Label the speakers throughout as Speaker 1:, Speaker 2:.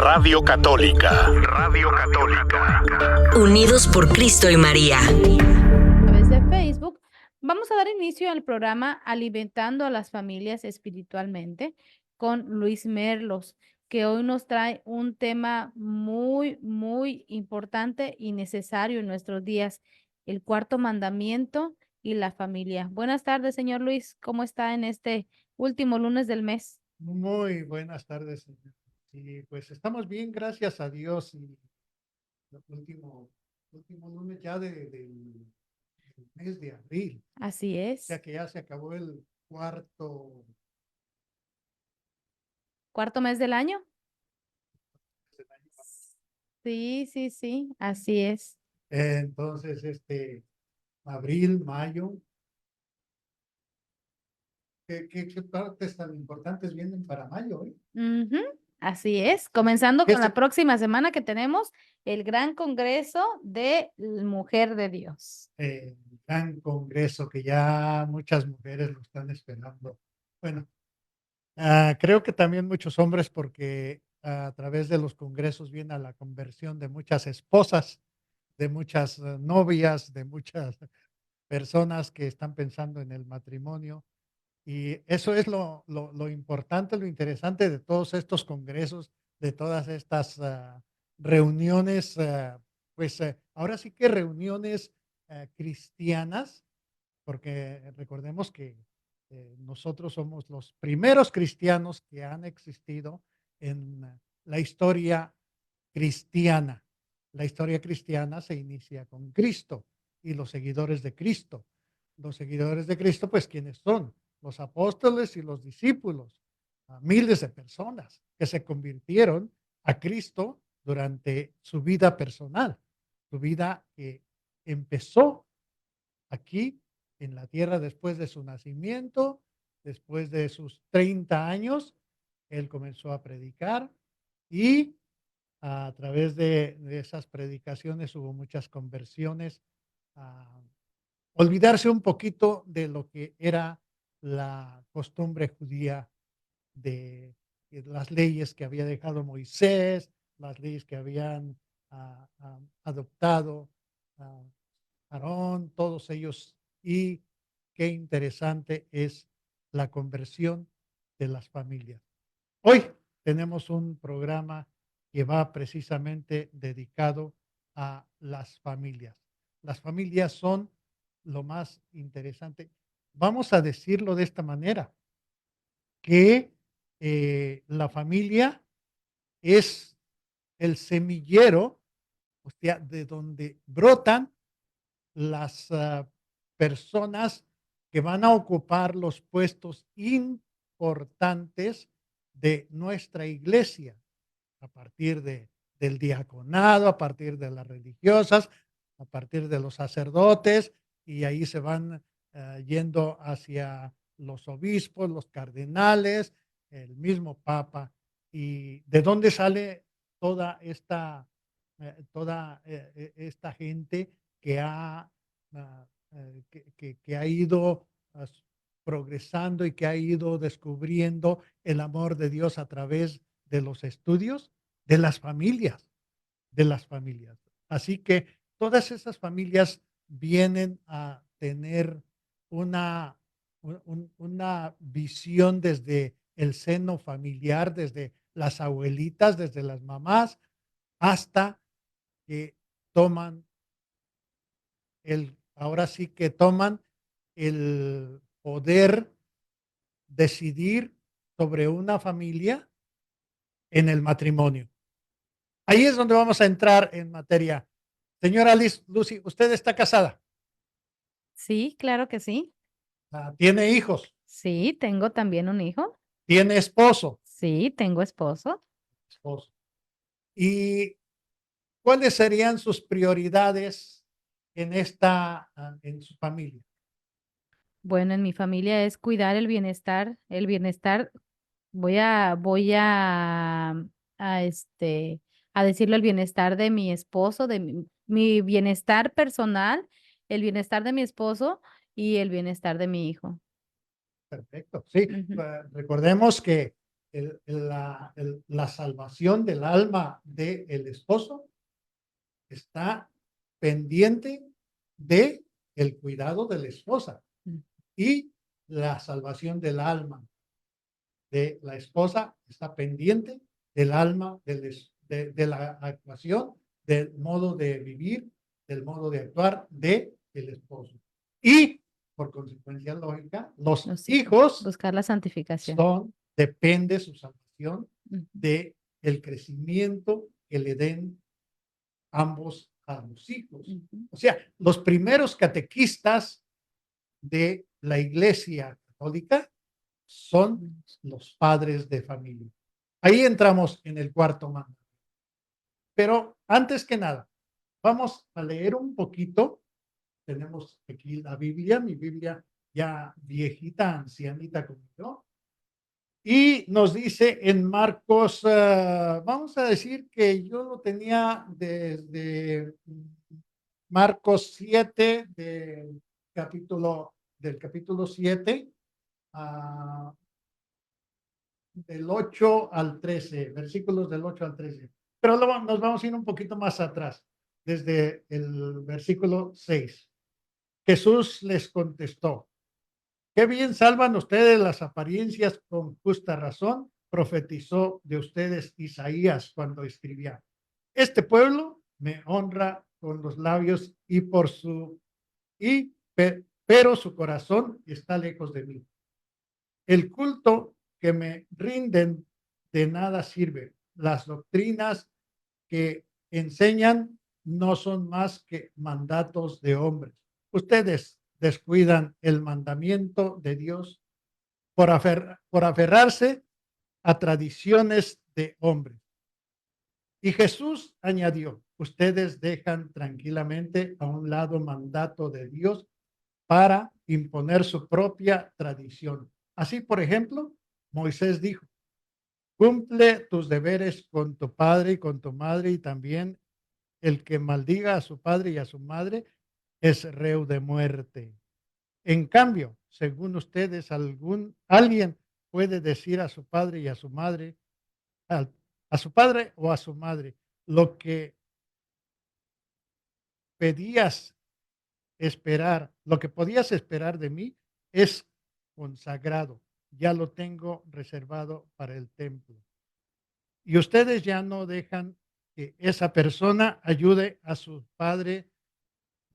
Speaker 1: Radio Católica. Radio Católica.
Speaker 2: Unidos por Cristo y María.
Speaker 3: A través de Facebook, vamos a dar inicio al programa Alimentando a las Familias Espiritualmente con Luis Merlos, que hoy nos trae un tema muy importante y necesario en nuestros días, el cuarto mandamiento y la familia. Buenas tardes, señor Luis. ¿Cómo está en este último lunes del mes?
Speaker 4: Muy buenas tardes, señor. Sí, pues estamos bien, gracias a Dios. Y el último lunes ya del mes de abril.
Speaker 3: Así
Speaker 4: O
Speaker 3: es.
Speaker 4: sea que ya se acabó el cuarto
Speaker 3: ¿Cuarto mes del año?
Speaker 4: del año.
Speaker 3: Sí, así es.
Speaker 4: Entonces, abril, mayo. ¿Qué partes tan importantes vienen para mayo, eh?
Speaker 3: Ujú, así es. Comenzando
Speaker 4: ¿Qué
Speaker 3: con la
Speaker 4: se-
Speaker 3: próxima semana que tenemos el gran congreso de Mujer de Dios.
Speaker 4: Gran congreso que ya muchas mujeres lo están esperando. Bueno, creo que también muchos hombres, porque a través de los congresos viene la conversión de muchas esposas, de muchas novias, de muchas personas que están pensando en el matrimonio. Y eso es lo importante, lo interesante de todos estos congresos, de todas estas reuniones, ahora sí que reuniones cristianas, porque recordemos que nosotros somos los primeros cristianos que han existido en la historia cristiana. La historia cristiana se inicia con Cristo y los seguidores de Cristo. Los seguidores de Cristo, pues, ¿quiénes son? Los apóstoles y los discípulos, a miles de personas que se convirtieron a Cristo durante su vida personal, su vida que empezó aquí en la tierra después de su nacimiento, después de sus 30 años, él comenzó a predicar y a través de esas predicaciones hubo muchas conversiones, a olvidarse un poquito de lo que era la costumbre judía de las leyes que había dejado Moisés, las leyes que habían adoptado Aarón, todos ellos. Y qué interesante es la conversión de las familias. Hoy tenemos un programa que va precisamente dedicado a las familias. Las familias son lo más interesante. Vamos a decirlo de esta manera, que la familia es el semillero, o sea, de donde brotan las personas que van a ocupar los puestos importantes de nuestra iglesia, a partir del diaconado, a partir de las religiosas, a partir de los sacerdotes, y ahí se van yendo hacia los obispos, los cardenales, el mismo papa. ¿Y de dónde sale toda esta gente que ha ido progresando y que ha ido descubriendo el amor de Dios a través de los estudios de las familias, de las familias? Así que todas esas familias vienen a tener una, una visión desde el seno familiar, desde las abuelitas, desde las mamás, hasta que toman ahora sí que toman el poder decidir sobre una familia en el matrimonio. Ahí es donde vamos a entrar en materia. Señora Lucy, ¿usted está casada?
Speaker 3: Sí, claro que sí.
Speaker 4: ¿Tiene hijos?
Speaker 3: Sí, tengo también un hijo.
Speaker 4: ¿Tiene esposo?
Speaker 3: Sí, tengo esposo.
Speaker 4: Esposo. ¿Y cuáles serían sus prioridades en su familia?
Speaker 3: Bueno, en mi familia es cuidar el bienestar. Voy a decirlo, el bienestar de mi esposo, de mi bienestar personal, el bienestar de mi esposo y el bienestar de mi hijo.
Speaker 4: Perfecto, sí.
Speaker 3: Ujú.
Speaker 4: Recordemos que la salvación del alma del esposo está pendiente de el cuidado de la esposa
Speaker 3: Mm.
Speaker 4: y la salvación del alma de la esposa está pendiente del alma de la actuación, del modo de vivir, del modo de actuar de el esposo. Y por consecuencia lógica, los
Speaker 3: Los
Speaker 4: hijos
Speaker 3: buscar la santificación.
Speaker 4: depende su salvación
Speaker 3: Ujú.
Speaker 4: de el crecimiento que le den ambos a los hijos.
Speaker 3: Ujú.
Speaker 4: O sea, los primeros catequistas de la Iglesia Católica son los padres de familia. Ahí entramos en el cuarto mandamiento. Pero antes que nada, vamos a leer un poquito. Tenemos aquí la Biblia, mi Biblia ya viejita, ancianita como yo. Y nos dice en Marcos, vamos a decir que yo lo tenía desde Marcos 7, del capítulo 7, del 8 al 13, versículos del 8 al 13. Pero luego nos vamos a ir un poquito más atrás, desde el versículo 6. Jesús les contestó: qué bien salvan ustedes las apariencias con justa razón, profetizó de ustedes Isaías cuando escribía: este pueblo me honra con los labios pero su corazón está lejos de mí. El culto que me rinden de nada sirve. Las doctrinas que enseñan no son más que mandatos de hombres. Ustedes descuidan el mandamiento de Dios por aferrarse a tradiciones de hombres. Y Jesús añadió: ustedes dejan tranquilamente a un lado mandato de Dios para imponer su propia tradición. Así, por ejemplo, Moisés dijo: cumple tus deberes con tu padre y con tu madre, y también el que maldiga a su padre y a su madre es reo de muerte. En cambio, según ustedes, alguien puede decir a su padre y a su madre, a su padre o a su madre, lo que pedías lo que podías esperar de mí es consagrado, ya lo tengo reservado para el templo. Y ustedes ya no dejan que esa persona ayude a su padre.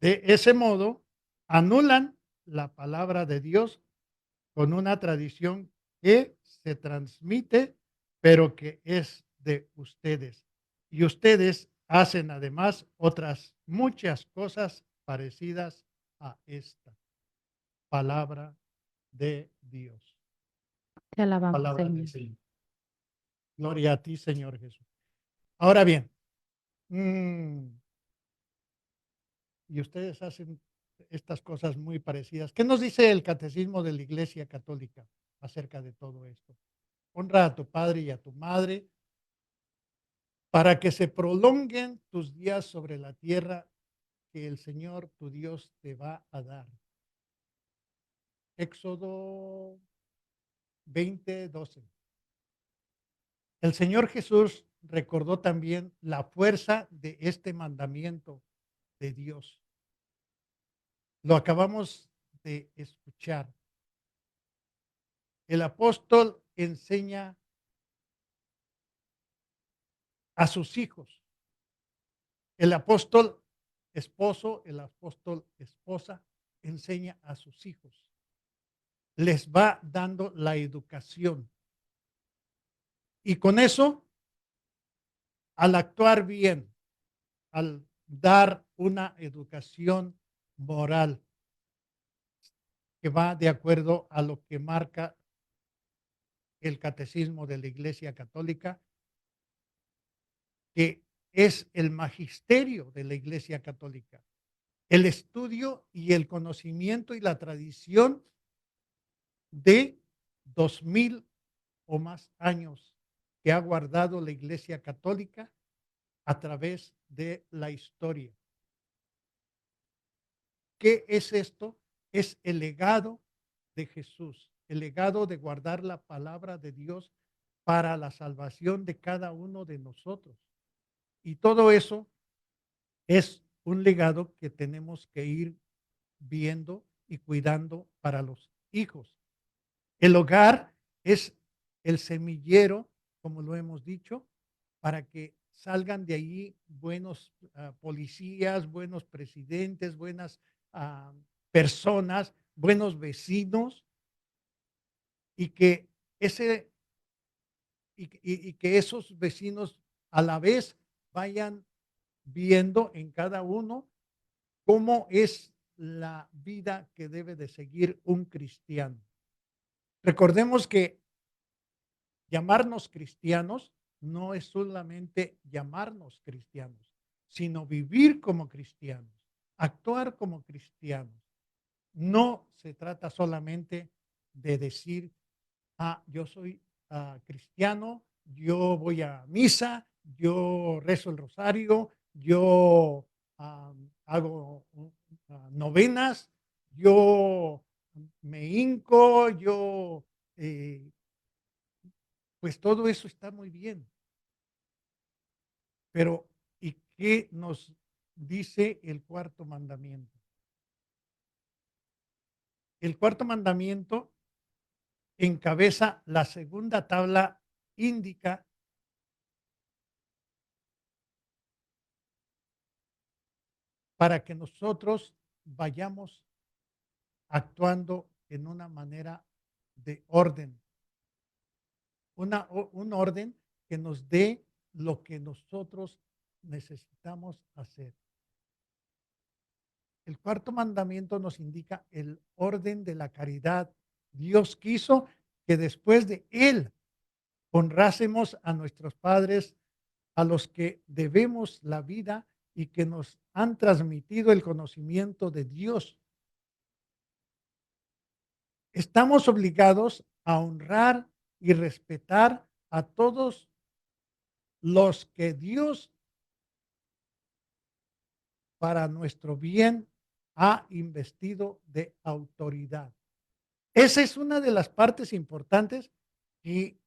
Speaker 4: De ese modo, anulan la palabra de Dios con una tradición que se transmite, pero que es de ustedes. Y ustedes hacen además otras muchas cosas parecidas a esta palabra de Dios.
Speaker 3: Te alabamos,
Speaker 4: Palabra del
Speaker 3: Señor.
Speaker 4: Señor. Gloria a ti, Señor Jesús. Ahora bien, y ustedes hacen estas cosas muy parecidas. ¿Qué nos dice el catecismo de la Iglesia Católica acerca de todo esto? Honra a tu padre y a tu madre para que se prolonguen tus días sobre la tierra que el Señor tu Dios te va a dar. Éxodo 20:12. El Señor Jesús recordó también la fuerza de este mandamiento de Dios. Lo acabamos de escuchar. El apóstol enseña a sus hijos. El apóstol esposo, el apóstol esposa, enseña a sus hijos. Les va dando la educación. Y con eso, al actuar bien, al dar una educación moral que va de acuerdo a lo que marca el catecismo de la Iglesia Católica, que es el magisterio de la Iglesia Católica, el estudio y el conocimiento y la tradición de 2000 o más años que ha guardado la Iglesia Católica a través de la historia. ¿Qué es esto? Es el legado de Jesús, el legado de guardar la palabra de Dios para la salvación de cada uno de nosotros. Y todo eso es un legado que tenemos que ir viendo y cuidando para los hijos. El hogar es el semillero, como lo hemos dicho, para que salgan de ahí buenos policías, buenos presidentes, buenas ah, personas, buenos vecinos, y que ese y que esos vecinos a la vez vayan viendo en cada uno cómo es la vida que debe de seguir un cristiano. Recordemos que llamarnos cristianos no es solamente llamarnos cristianos, sino vivir como cristianos, actuar como cristianos. No se trata solamente de decir, yo soy cristiano, yo voy a misa, yo rezo el rosario, yo hago novenas, yo me hinco, yo, pues todo eso está muy bien. Pero, ¿y qué nos dice el cuarto mandamiento? El cuarto mandamiento encabeza la segunda tabla índica para que nosotros vayamos actuando en una manera de orden, un orden que nos dé lo que nosotros necesitamos hacer. El cuarto mandamiento nos indica el orden de la caridad. Dios quiso que después de él honrásemos a nuestros padres, a los que debemos la vida y que nos han transmitido el conocimiento de Dios. Estamos obligados a honrar y respetar a todos los que Dios, para nuestro bien, ha investido de autoridad. Esa es una de las partes importantes y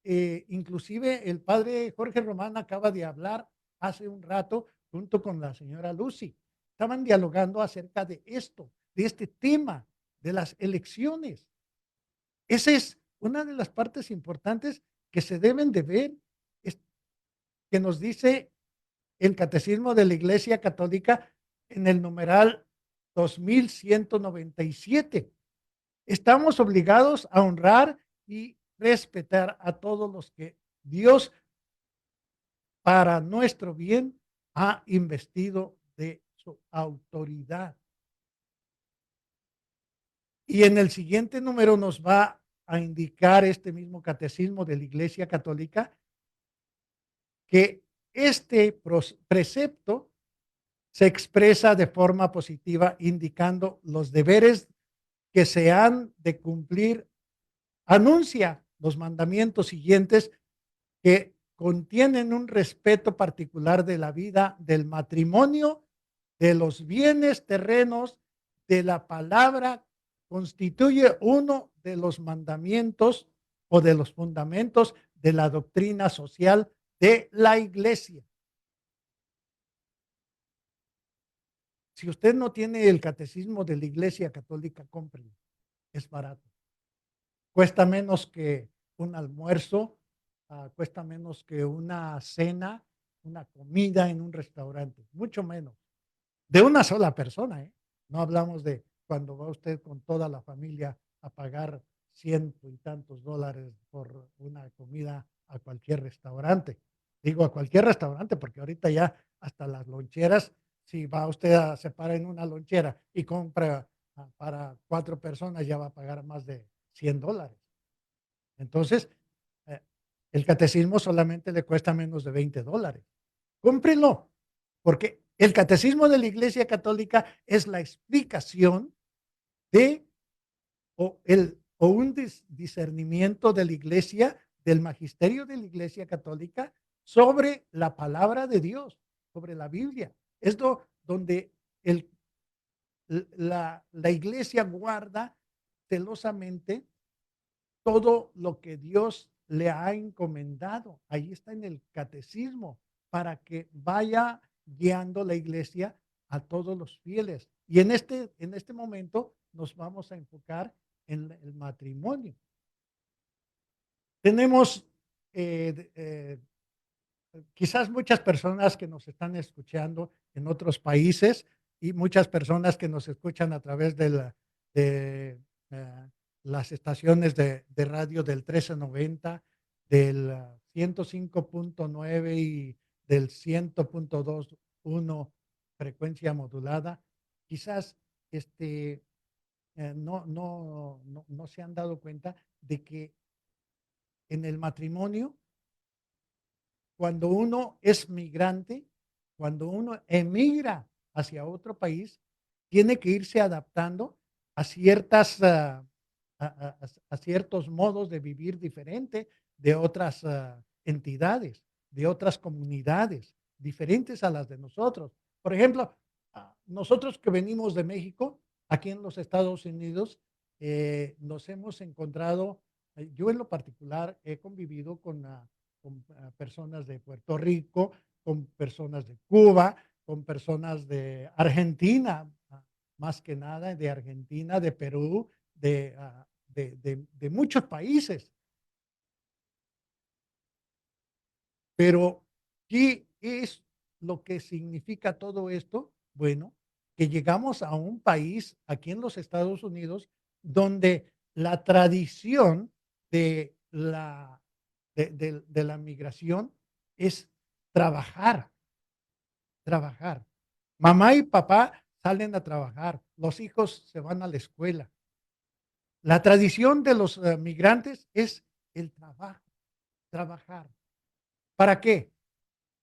Speaker 4: inclusive el padre Jorge Román acaba de hablar hace un rato junto con la señora Lucy. Estaban dialogando acerca de esto, de este tema, de las elecciones. Esa es una de las partes importantes que se deben de ver, que nos dice el Catecismo de la Iglesia Católica en el numeral 2197. Estamos obligados a honrar y respetar a todos los que Dios, para nuestro bien, ha investido de su autoridad. Y en el siguiente número nos va a indicar este mismo catecismo de la Iglesia Católica que este precepto se expresa de forma positiva, indicando los deberes que se han de cumplir. Anuncia los mandamientos siguientes que contienen un respeto particular de la vida, del matrimonio, de los bienes terrenos, de la palabra. Constituye uno de los mandamientos o de los fundamentos de la doctrina social de la Iglesia. Si usted no tiene el catecismo de la Iglesia Católica, cómprelo. Es barato. Cuesta menos que un almuerzo, cuesta menos que una cena, una comida en un restaurante, mucho menos. De una sola persona, ¿eh? No hablamos de cuando va usted con toda la familia a pagar ciento y tantos dólares por una comida a cualquier restaurante. Digo a cualquier restaurante porque ahorita ya hasta las loncheras, si va usted a se para en una lonchera y compra para 4 personas, ya va a pagar más de $100. Entonces, el catecismo solamente le cuesta menos de $20. Cómprelo, porque el catecismo de la Iglesia Católica es la explicación de o un discernimiento de la Iglesia, del magisterio de la Iglesia Católica sobre la palabra de Dios, sobre la Biblia. Es donde la Iglesia guarda celosamente todo lo que Dios le ha encomendado. Ahí está en el catecismo, para que vaya guiando la iglesia a todos los fieles. Y en este momento nos vamos a enfocar en el matrimonio. Tenemos quizás muchas personas que nos están escuchando en otros países y muchas personas que nos escuchan a través de las estaciones de radio del 1390, del 105.9 y del 100.21 frecuencia modulada. Quizás no se han dado cuenta de que en el matrimonio, cuando uno es migrante, cuando uno emigra hacia otro país, tiene que irse adaptando a ciertos modos de vivir diferente de otras entidades, de otras comunidades, diferentes a las de nosotros. Por ejemplo, nosotros que venimos de México, aquí en los Estados Unidos, nos hemos encontrado, yo en lo particular he convivido con personas de Puerto Rico, con personas de Cuba, con personas de Argentina, más que nada de Argentina, de Perú, de muchos países. Pero, ¿qué es lo que significa todo esto? Bueno, que llegamos a un país aquí en los Estados Unidos donde la tradición de la migración es trabajar, trabajar. Mamá y papá salen a trabajar, los hijos se van a la escuela. La tradición de los migrantes es el trabajo, trabajar. ¿Para qué?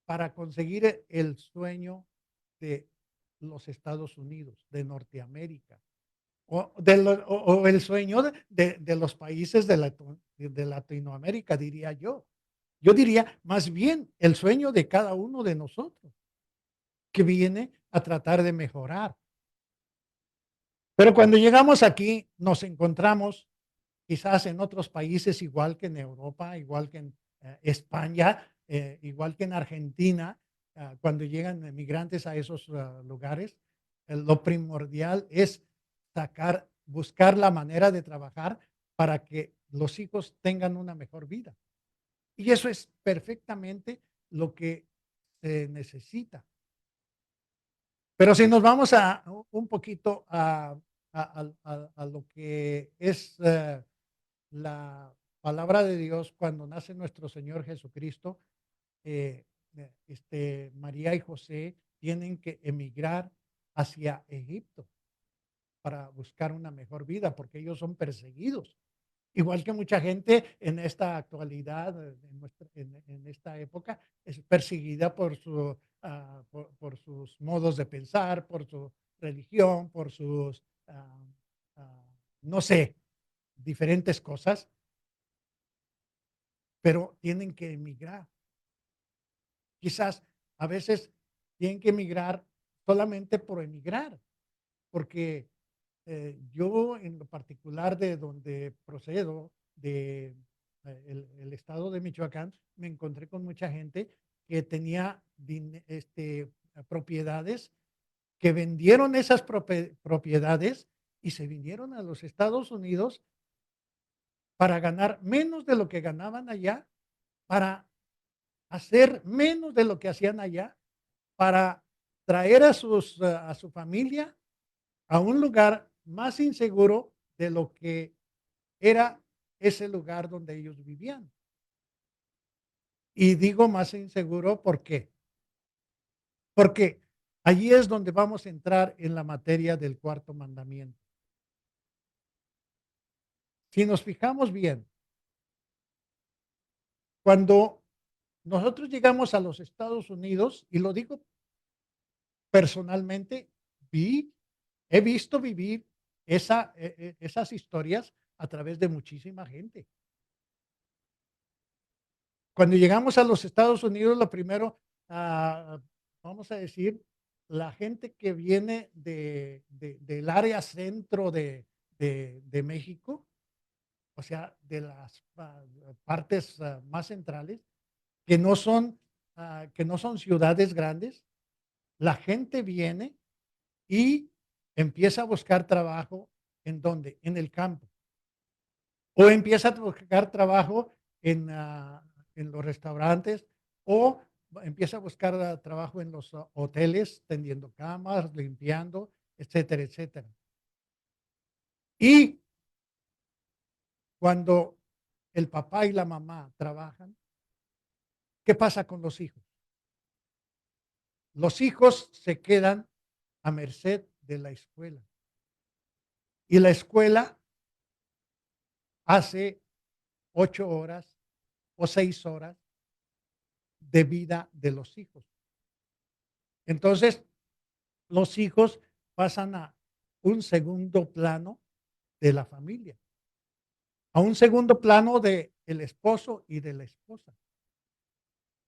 Speaker 4: Para conseguir el sueño de los Estados Unidos, de Norteamérica, o el sueño de los países de Latinoamérica, diría yo. Yo diría más bien el sueño de cada uno de nosotros, que viene a tratar de mejorar. Pero cuando llegamos aquí, nos encontramos quizás en otros países, igual que en Europa, igual que en España, igual que en Argentina, cuando llegan migrantes a esos lugares, lo primordial es buscar la manera de trabajar para que los hijos tengan una mejor vida. Y eso es perfectamente lo que se necesita. Pero si nos vamos un poquito a lo que es la palabra de Dios, cuando nace nuestro Señor Jesucristo, María y José tienen que emigrar hacia Egipto para buscar una mejor vida, porque ellos son perseguidos. Igual que mucha gente en esta actualidad, en esta época, es perseguida por sus modos de pensar, por su religión, por sus, no sé, diferentes cosas, pero tienen que emigrar. Quizás a veces tienen que emigrar solamente por emigrar, porque yo en lo particular de donde procedo, el estado de Michoacán, me encontré con mucha gente que tenía propiedades, que vendieron esas propiedades y se vinieron a los Estados Unidos para ganar menos de lo que ganaban allá, para hacer menos de lo que hacían allá, para traer a su familia a un lugar más inseguro de lo que era ese lugar donde ellos vivían. Y digo más inseguro, ¿por qué? Porque allí es donde vamos a entrar en la materia del cuarto mandamiento. Si nos fijamos bien, cuando nosotros llegamos a los Estados Unidos, y lo digo personalmente, he visto vivir esas historias a través de muchísima gente. Cuando llegamos a los Estados Unidos, lo primero, vamos a decir, la gente que viene del área centro de México, o sea, de las partes más centrales, que no son ciudades grandes, la gente viene y empieza a buscar trabajo. ¿En dónde? En el campo. O empieza a buscar trabajo en los restaurantes, o empieza a buscar trabajo en los hoteles, tendiendo camas, limpiando, etcétera, etcétera. Y cuando el papá y la mamá trabajan, ¿qué pasa con los hijos? Los hijos se quedan a merced de la escuela. Y la escuela hace 8 horas o 6 horas de vida de los hijos. Entonces, los hijos pasan a un segundo plano de la familia, a un segundo plano de el esposo y de la esposa.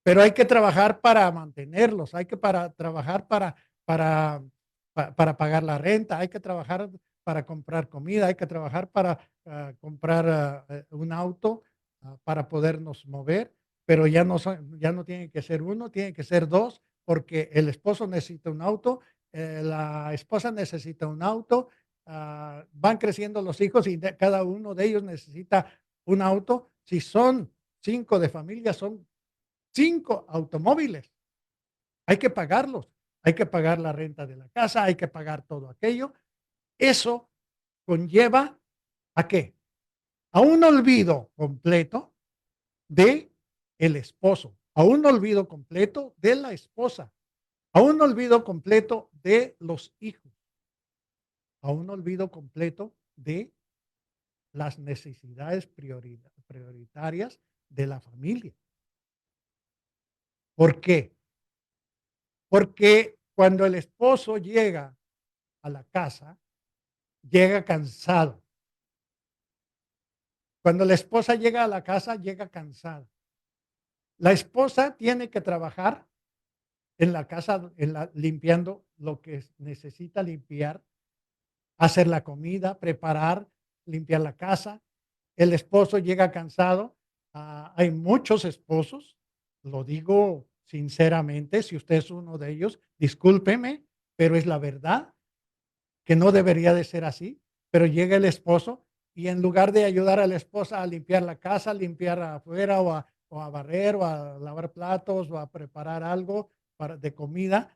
Speaker 4: Pero hay que trabajar para mantenerlos, hay que trabajar para pagar la renta, hay que trabajar para comprar comida, hay que trabajar para comprar un auto para podernos mover, pero ya no tiene que ser uno, tiene que ser dos, porque el esposo necesita un auto, la esposa necesita un auto, van creciendo los hijos y cada uno de ellos necesita un auto. Si son 5 de familia, son 5 automóviles. Hay que pagarlos. Hay que pagar la renta de la casa, hay que pagar todo aquello. Eso conlleva ¿a qué? A un olvido completo de el esposo, a un olvido completo de la esposa, a un olvido completo de los hijos, a un olvido completo de las necesidades prioritarias de la familia. ¿Por qué? Porque cuando el esposo llega a la casa, llega cansado. Cuando la esposa llega a la casa, llega cansada. La esposa tiene que trabajar en la casa, limpiando lo que necesita limpiar, hacer la comida, preparar, limpiar la casa. El esposo llega cansado. Hay muchos esposos, lo digo sinceramente, si usted es uno de ellos, discúlpeme, pero es la verdad, que no debería de ser así, pero llega el esposo y en lugar de ayudar a la esposa a limpiar la casa, limpiar afuera o a barrer o a lavar platos o a preparar algo de comida,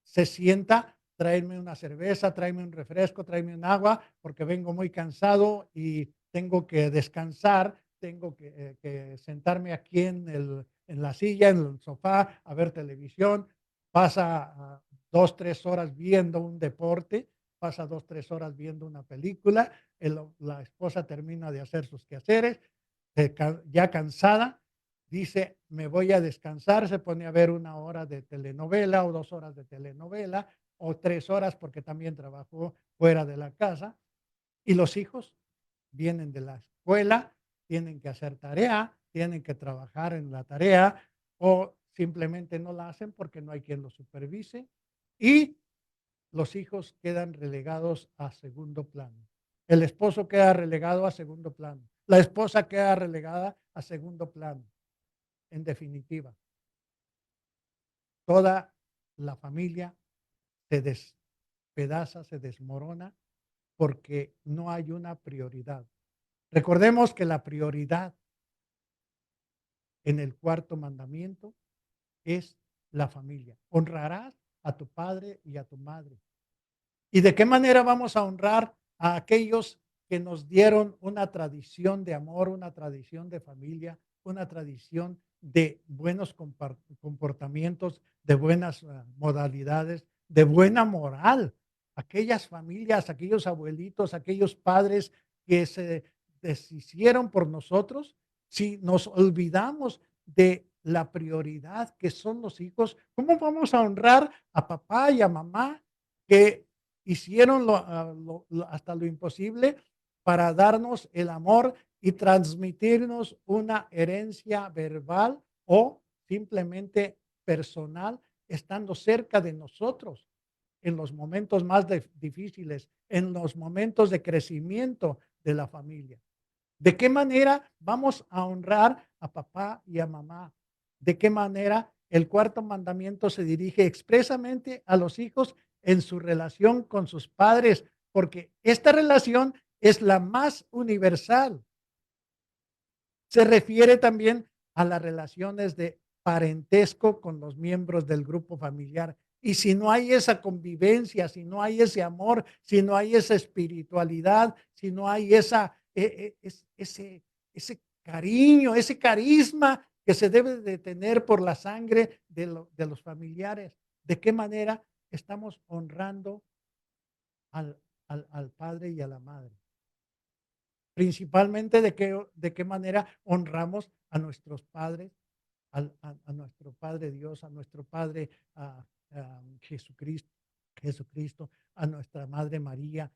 Speaker 4: se sienta, tráeme una cerveza, tráeme un refresco, tráeme un agua, porque vengo muy cansado y tengo que descansar, tengo que sentarme aquí en la silla, en el sofá, a ver televisión. Pasa 2, 3 horas viendo un deporte, pasa 2, 3 horas viendo una película, la esposa termina de hacer sus quehaceres, ya cansada, dice, me voy a descansar, se pone a ver 1 hora de telenovela o 2 horas de telenovela o 3 horas porque también trabajó fuera de la casa. Y los hijos vienen de la escuela, tienen que hacer tarea, tienen que trabajar en la tarea o simplemente no la hacen porque no hay quien los supervise y los hijos quedan relegados a segundo plano. El esposo queda relegado a segundo plano. La esposa queda relegada a segundo plano. En definitiva, toda la familia se despedaza, se desmorona porque no hay una prioridad. Recordemos que la prioridad en el cuarto mandamiento es la familia. Honrarás a tu padre y a tu madre. ¿Y de qué manera vamos a honrar a aquellos que nos dieron una tradición de amor, una tradición de familia, una tradición de buenos comportamientos, de buenas modalidades, de buena moral? Aquellas familias, aquellos abuelitos, aquellos padres que se deshicieron por nosotros, si nos olvidamos de la prioridad que son los hijos, ¿cómo vamos a honrar a papá y a mamá que hicieron hasta lo imposible para darnos el amor y transmitirnos una herencia verbal o simplemente personal, estando cerca de nosotros en los momentos más difíciles, en los momentos de crecimiento de la familia? ¿De qué manera vamos a honrar a papá y a mamá? ¿De qué manera el cuarto mandamiento se dirige expresamente a los hijos en su relación con sus padres? Porque esta relación es la más universal. Se refiere también a las relaciones de parentesco con los miembros del grupo familiar. Y si no hay esa convivencia, si no hay ese amor, si no hay esa espiritualidad, si no hay ese cariño, ese carisma que se debe de tener por la sangre de los familiares, ¿de qué manera estamos honrando al padre y a la madre? Principalmente de qué manera honramos a nuestros padres, a nuestro Padre Dios, a nuestro Padre Jesucristo, Jesucristo, a nuestra Madre María,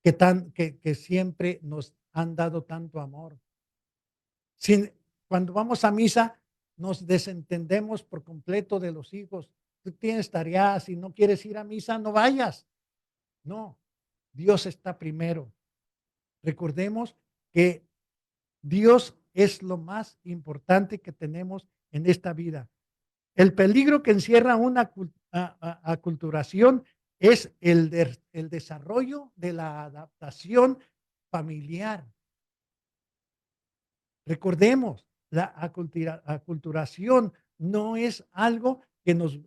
Speaker 4: que siempre nos han dado tanto amor. Sin, cuando vamos a misa, nos desentendemos por completo de los hijos. Tú tienes tareas, si no quieres ir a misa, no vayas. No, Dios está primero. Recordemos que Dios es lo más importante que tenemos en esta vida. El peligro que encierra una aculturación es el desarrollo de la adaptación familiar. Recordemos, la aculturación no es algo que nos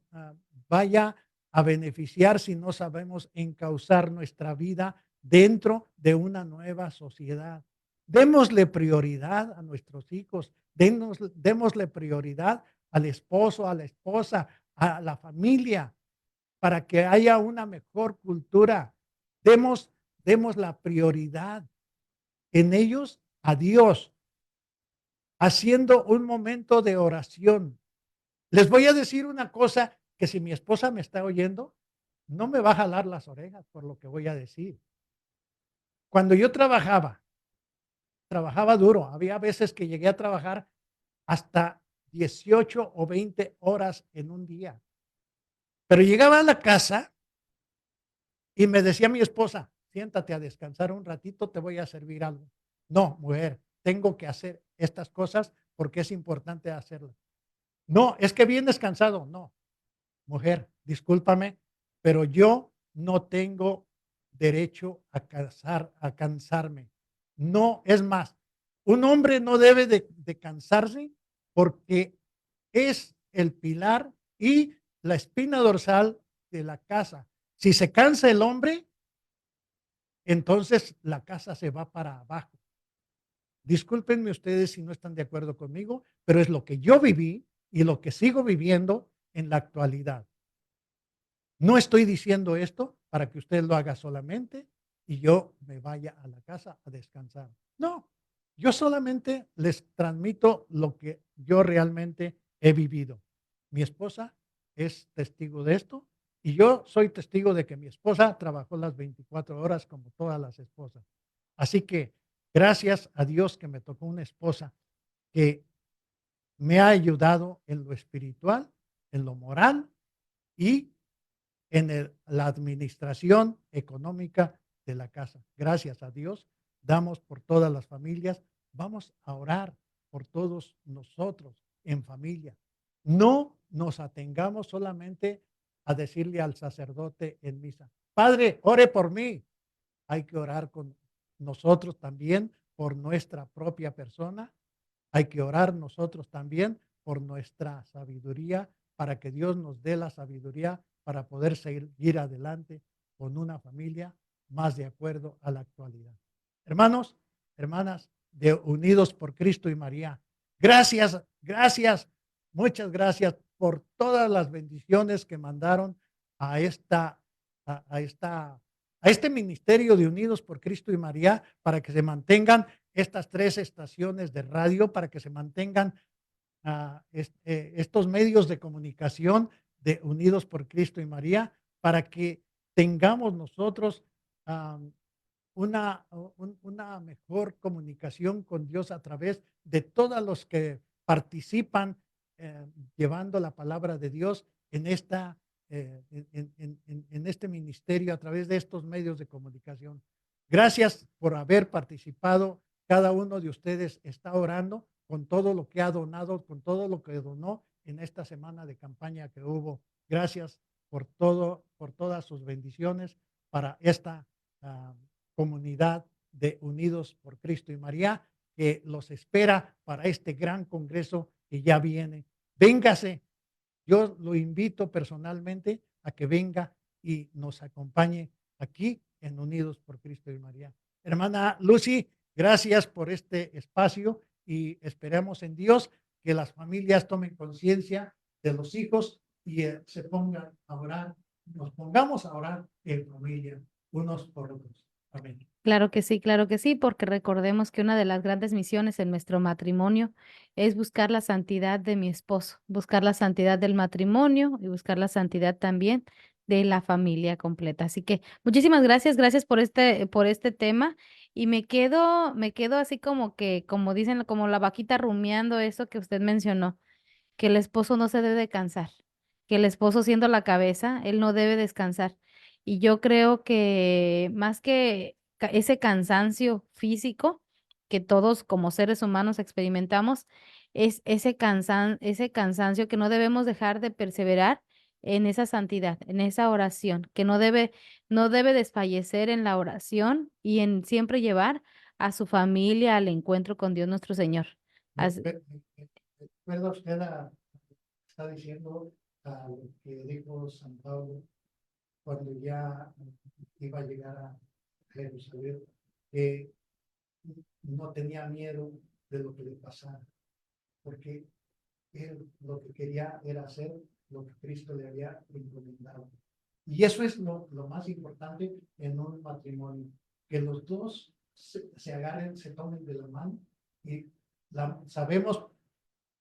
Speaker 4: vaya a beneficiar si no sabemos encauzar nuestra vida dentro de una nueva sociedad. Démosle prioridad a nuestros hijos, démosle prioridad al esposo, a la esposa, a la familia, para que haya una mejor cultura. Demos la prioridad en ellos a Dios, haciendo un momento de oración. Les voy a decir una cosa que si mi esposa me está oyendo, no me va a jalar las orejas por lo que voy a decir. Cuando yo trabajaba duro. Había veces que llegué a trabajar hasta 18 o 20 horas en un día. Pero llegaba a la casa y me decía mi esposa, siéntate a descansar un ratito, te voy a servir algo. No, mujer, tengo que hacer estas cosas porque es importante hacerlas. No, es que bien descansado. No, mujer, discúlpame, pero yo no tengo derecho a cansarme. No, es más, un hombre no debe de cansarse porque es el pilar y la espina dorsal de la casa. Si se cansa el hombre, entonces la casa se va para abajo. Discúlpenme ustedes si no están de acuerdo conmigo, pero es lo que yo viví y lo que sigo viviendo en la actualidad. No estoy diciendo esto para que usted lo haga solamente y yo me vaya a la casa a descansar. No, yo solamente les transmito lo que yo realmente he vivido. Mi esposa es testigo de esto y yo soy testigo de que mi esposa trabajó las 24 horas como todas las esposas. Así que gracias a Dios que me tocó una esposa que me ha ayudado en lo espiritual, en lo moral y en la administración económica de la casa. Gracias a Dios, damos por todas las familias. Vamos a orar por todos nosotros en familia. No nos atengamos solamente a decirle al sacerdote en misa, Padre, ore por mí. Hay que orar con nosotros también por nuestra propia persona. Hay que orar nosotros también por nuestra sabiduría para que Dios nos dé la sabiduría para poder seguir adelante con una familia más de acuerdo a la actualidad. Hermanos, hermanas de Unidos por Cristo y María, gracias, gracias, muchas gracias por todas las bendiciones que mandaron a este ministerio de Unidos por Cristo y María para que se mantengan estas 3 estaciones de radio, para que se mantengan estos medios de comunicación de Unidos por Cristo y María, para que tengamos nosotros una mejor comunicación con Dios a través de todos los que participan llevando la palabra de Dios en este ministerio a través de estos medios de comunicación. Gracias por haber participado cada uno de ustedes está orando con todo lo que ha donado, con todo lo que donó en esta semana de campaña que hubo. Gracias por todo, por todas sus bendiciones para esta comunidad de Unidos por Cristo y María, que los espera para este gran congreso que ya viene. Véngase. Yo lo invito personalmente a que venga y nos acompañe aquí en Unidos por Cristo y María. Hermana Lucy, gracias por este espacio y esperamos en Dios que las familias tomen conciencia de los hijos y se pongan a orar, nos pongamos a orar en familia, unos por otros. Amén.
Speaker 3: Claro que sí, porque recordemos que una de las grandes misiones en nuestro matrimonio es buscar la santidad de mi esposo, buscar la santidad del matrimonio y buscar la santidad también de la familia completa. Así que muchísimas gracias, gracias por este tema. Y me quedo así como que, como dicen, como la vaquita rumiando eso que usted mencionó, que el esposo no se debe cansar, que el esposo siendo la cabeza, él no debe descansar. Y yo creo que más que ese cansancio físico que todos como seres humanos experimentamos, es ese cansancio que no debemos dejar de perseverar en esa santidad, en esa oración, que no debe desfallecer en la oración y en siempre llevar a su familia al encuentro con Dios nuestro Señor.
Speaker 4: ¿Recuerda usted está diciendo lo que dijo San Pablo cuando ya iba a llegar a Jerusalén, que no tenía miedo de lo que le pasara, porque él lo que quería era hacer lo que Cristo le había encomendado. Y eso es lo más importante en un matrimonio, que los dos se agarren, se tomen de la mano y sabemos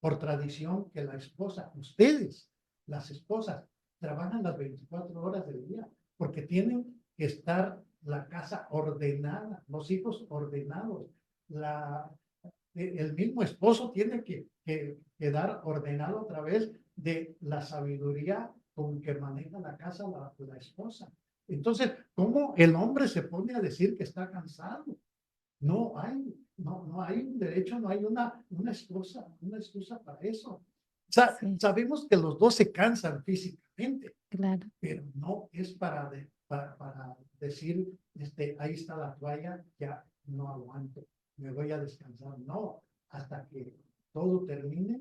Speaker 4: por tradición que la esposa, ustedes, las esposas, trabajan las 24 horas del día porque tienen que estar la casa ordenada, los hijos ordenados, el mismo esposo tiene que quedar ordenado a través de la sabiduría con que maneja la casa la esposa. Entonces, ¿cómo el hombre se pone a decir que está cansado? No hay un derecho, no hay una excusa para eso.
Speaker 3: Sí.
Speaker 4: Sabemos que los dos se cansan físicamente,
Speaker 3: Claro.
Speaker 4: pero no es para decir, ahí está la toalla, ya no aguanto, me voy a descansar. No, hasta que todo termine,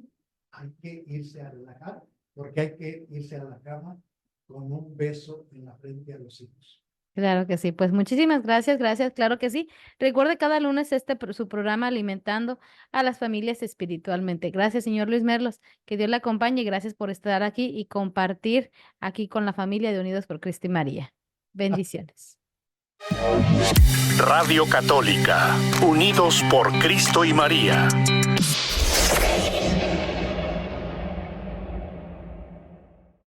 Speaker 4: hay que irse a relajar, porque hay que irse a la cama con un beso en la frente a los hijos.
Speaker 3: Claro que sí, pues muchísimas gracias, claro que sí. Recuerde cada lunes su programa Alimentando a las Familias Espiritualmente. Gracias, señor Luis Merlos, que Dios le acompañe y gracias por estar aquí y compartir aquí con la familia de Unidos por Cristo y María. Bendiciones.
Speaker 1: Radio Católica, Unidos por Cristo y María.